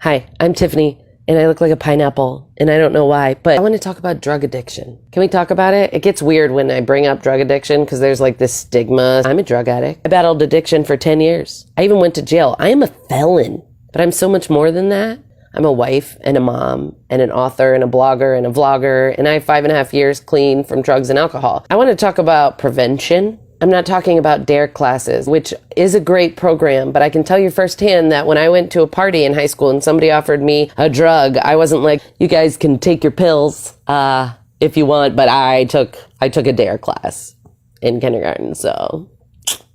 Hi, I'm Tiffany, and I look like a pineapple, and I don't know why, but I want to talk about drug addiction. Can we talk about it? It gets weird when I bring up drug addiction because there's like this stigma. I'm a drug addict. I battled addiction for 10 years. I even went to jail. I am a felon, but I'm so much more than that. I'm a wife and a mom and an author and a blogger and a vlogger, and I have 5.5 years clean from drugs and alcohol. I want to talk about prevention. I'm not talking about DARE classes, which is a great program, but I can tell you firsthand that when I went to a party in high school and somebody offered me a drug, I wasn't like, you guys can take your pills if you want, but I took a DARE class in kindergarten, so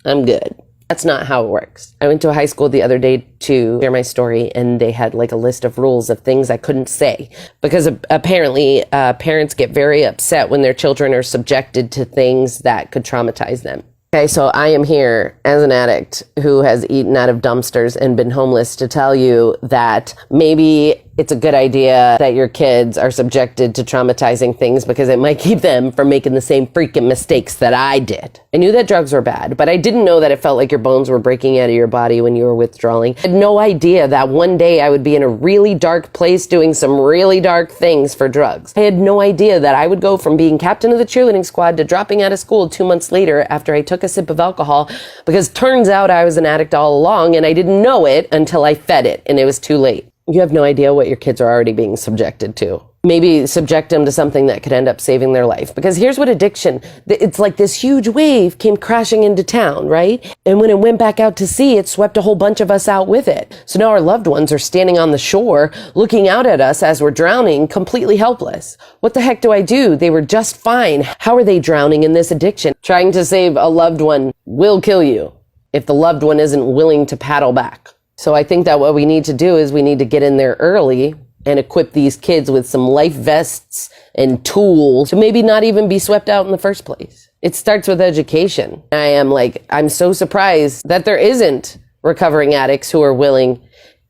I'm good. That's not how it works. I went to a high school the other day to share my story, and they had like a list of rules of things I couldn't say because apparently parents get very upset when their children are subjected to things that could traumatize them. Okay, so I am here as an addict who has eaten out of dumpsters and been homeless to tell you that maybe it's a good idea that your kids are subjected to traumatizing things because it might keep them from making the same freaking mistakes that I did. I knew that drugs were bad, but I didn't know that it felt like your bones were breaking out of your body when you were withdrawing. I had no idea that one day I would be in a really dark place doing some really dark things for drugs. I had no idea that I would go from being captain of the cheerleading squad to dropping out of school 2 months later after I took a sip of alcohol, because turns out I was an addict all along and I didn't know it until I fed it and it was too late. You have no idea what your kids are already being subjected to. Maybe subject them to something that could end up saving their life. Because here's what addiction, it's like this huge wave came crashing into town, right? And when it went back out to sea, it swept a whole bunch of us out with it. So now our loved ones are standing on the shore, looking out at us as we're drowning, completely helpless. What the heck do I do? They were just fine. How are they drowning in this addiction? Trying to save a loved one will kill you if the loved one isn't willing to paddle back. So I think that what we need to do is we need to get in there early and equip these kids with some life vests and tools to maybe not even be swept out in the first place. It starts with education. I'm so surprised that there isn't recovering addicts who are willing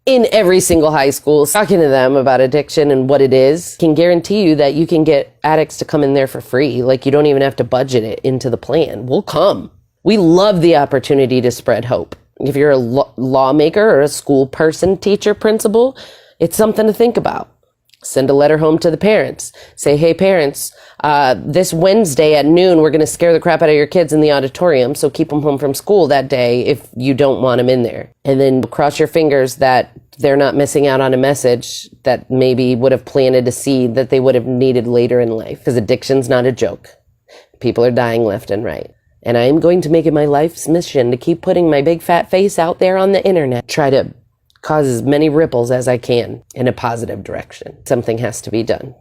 in every single high school talking to them about addiction and what it is. I can guarantee you that you can get addicts to come in there for free. Like, you don't even have to budget it into the plan. We'll come. We love the opportunity to spread hope. If you're a lawmaker or a school person, teacher, principal, it's something to think about. Send a letter home to the parents. Say, hey, parents, this Wednesday at noon, we're going to scare the crap out of your kids in the auditorium, so keep them home from school that day if you don't want them in there. And then cross your fingers that they're not missing out on a message that maybe would have planted a seed that they would have needed later in life, because addiction's not a joke. People are dying left and right. And I am going to make it my life's mission to keep putting my big fat face out there on the internet. Try to cause as many ripples as I can in a positive direction. Something has to be done.